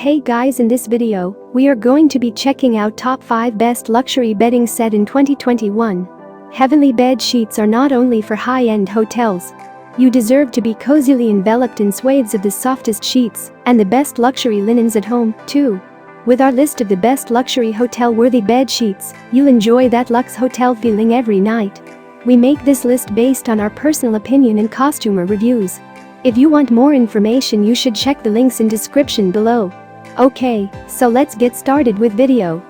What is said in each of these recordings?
Hey guys, in this video, we are going to be checking out top 5 best luxury bedding set in 2021. Heavenly bed sheets are not only for high-end hotels. You deserve to be cozily enveloped in swathes of the softest sheets and the best luxury linens at home, too. With our list of the best luxury hotel-worthy bed sheets, you'll enjoy that luxe hotel feeling every night. We make this list based on our personal opinion and customer reviews. If you want more information, you should check the links in description below. Okay, so let's get started with video.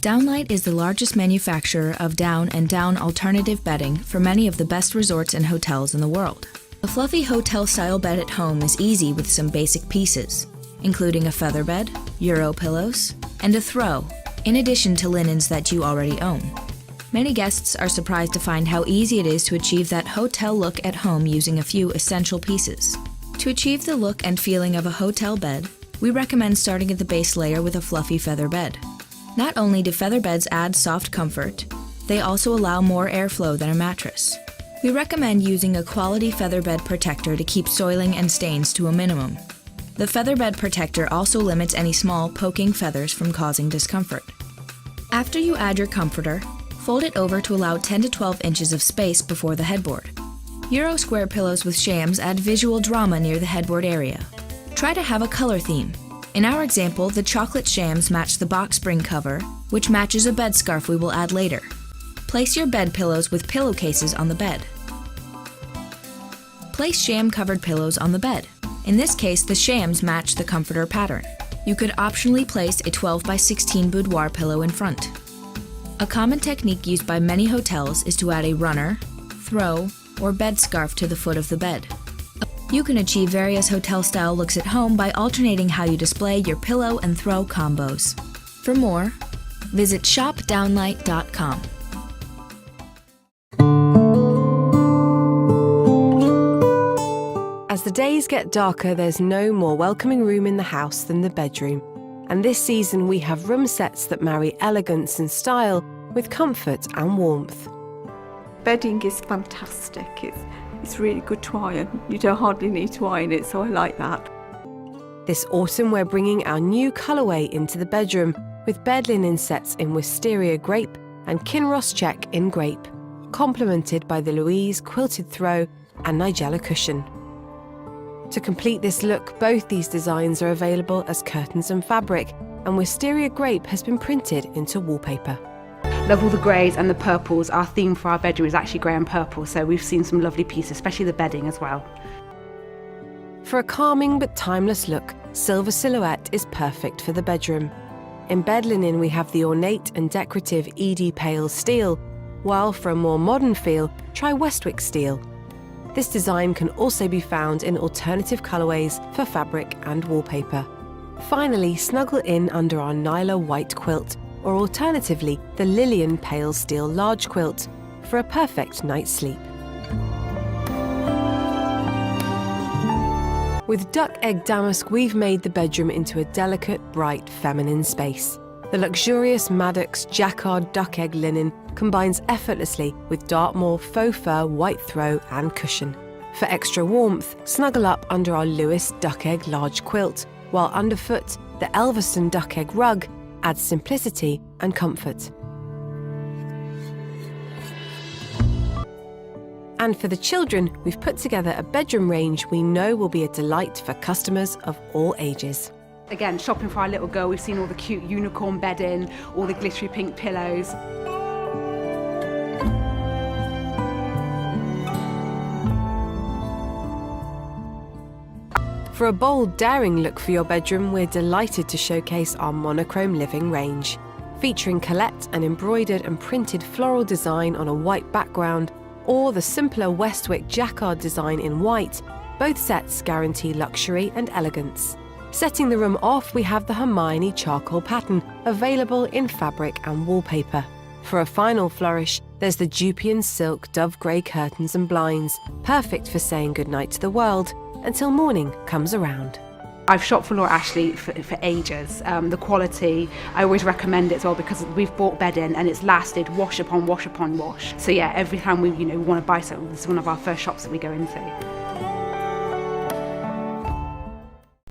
Downlight is the largest manufacturer of down and down alternative bedding for many of the best resorts and hotels in the world. A fluffy hotel-style bed at home is easy with some basic pieces, including a feather bed, Euro pillows, and a throw, in addition to linens that you already own. Many guests are surprised to find how easy it is to achieve that hotel look at home using a few essential pieces. To achieve the look and feeling of a hotel bed, we recommend starting at the base layer with a fluffy feather bed. Not only do feather beds add soft comfort, they also allow more airflow than a mattress. We recommend using a quality feather bed protector to keep soiling and stains to a minimum. The feather bed protector also limits any small, poking feathers from causing discomfort. After you add your comforter, fold it over to allow 10 to 12 inches of space before the headboard. Euro square pillows with shams add visual drama near the headboard area. Try to have a color theme. In our example, the chocolate shams match the box spring cover, which matches a bed scarf we will add later. Place your bed pillows with pillowcases on the bed. Place sham-covered pillows on the bed. In this case, the shams match the comforter pattern. You could optionally place a 12 by 16 boudoir pillow in front. A common technique used by many hotels is to add a runner, throw, or bed scarf to the foot of the bed. You can achieve various hotel-style looks at home by alternating how you display your pillow and throw combos. For more, visit shopdownlight.com. As the days get darker, there's no more welcoming room in the house than the bedroom. And this season we have room sets that marry elegance and style with comfort and warmth. Bedding is fantastic. It's really good to iron. You don't hardly need to iron it, so I like that. This autumn we're bringing our new colourway into the bedroom with bed linen sets in Wisteria Grape and Kinross Check in Grape, complemented by the Louise quilted throw and Nigella cushion. To complete this look, both these designs are available as curtains and fabric, and Wisteria Grape has been printed into wallpaper. Love all the greys and the purples. Our theme for our bedroom is actually grey and purple, so we've seen some lovely pieces, especially the bedding as well. For a calming but timeless look, silver silhouette is perfect for the bedroom. In bed linen we have the ornate and decorative Edie Pale Steel, while for a more modern feel, try Westwick Steel. This design can also be found in alternative colourways for fabric and wallpaper. Finally, snuggle in under our Nyla white quilt, or alternatively the Lillian Pale Steel large quilt, for a perfect night's sleep. With duck egg damask, we've made the bedroom into a delicate, bright, feminine space. The luxurious Maddox Jacquard duck egg linen combines effortlessly with Dartmoor faux fur white throw and cushion. For extra warmth, snuggle up under our Lewis duck egg large quilt, while underfoot, the Elveston duck egg rug adds simplicity and comfort. And for the children, we've put together a bedroom range we know will be a delight for customers of all ages. Again, shopping for our little girl, we've seen all the cute unicorn bedding, all the glittery pink pillows. For a bold, daring look for your bedroom, we're delighted to showcase our monochrome living range. Featuring Colette, an embroidered and printed floral design on a white background, or the simpler Westwick Jacquard design in white, both sets guarantee luxury and elegance. Setting the room off, we have the Hermione charcoal pattern, available in fabric and wallpaper. For a final flourish, there's the Dupian silk dove grey curtains and blinds, perfect for saying goodnight to the world until morning comes around. I've shopped for Laura Ashley for ages. The quality, I always recommend it as well because we've bought bedding and it's lasted wash upon wash upon wash. So yeah, every time we want to buy something, this is one of our first shops that we go into.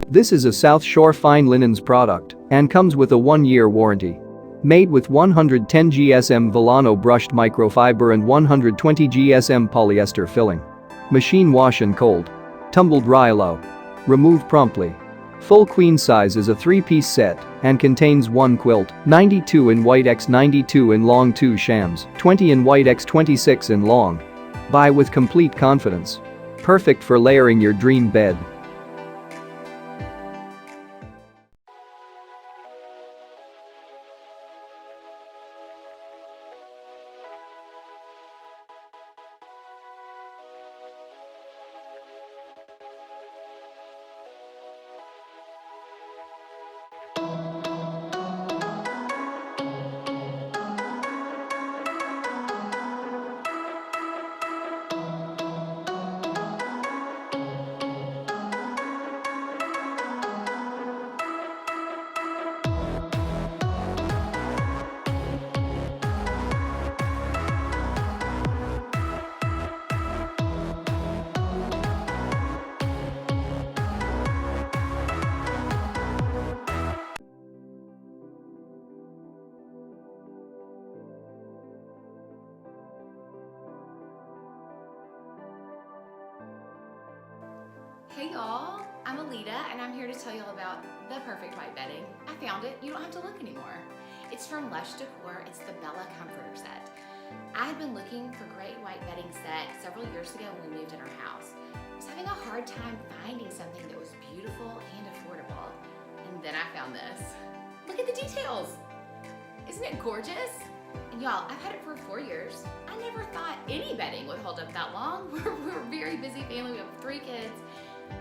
This is a South Shore Fine Linens product and comes with a 1-year warranty. Made with 110 GSM Volano brushed microfiber and 120 GSM polyester filling. Machine wash and cold. Tumbled Rylo. Remove promptly. Full queen size is a 3-piece set and contains 1 quilt, 92 in white x 92 in long, 2 shams, 20 in white x 26 in long. Buy with complete confidence. Perfect for layering your dream bed. Hey y'all, I'm Alita and I'm here to tell you all about the perfect white bedding. I found it, you don't have to look anymore. It's from Lush Decor, it's the Bella Comforter set. I had been looking for great white bedding set several years ago when we moved in our house. I was having a hard time finding something that was beautiful and affordable. And then I found this. Look at the details. Isn't it gorgeous? And y'all, I've had it for 4 years. I never thought any bedding would hold up that long. We're a very busy family, we have 3 kids.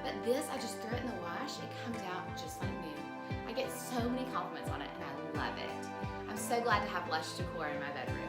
But this, I just throw it in the wash, it comes out just like new. I get so many compliments on it and I love it. I'm so glad to have Lush Decor in my bedroom.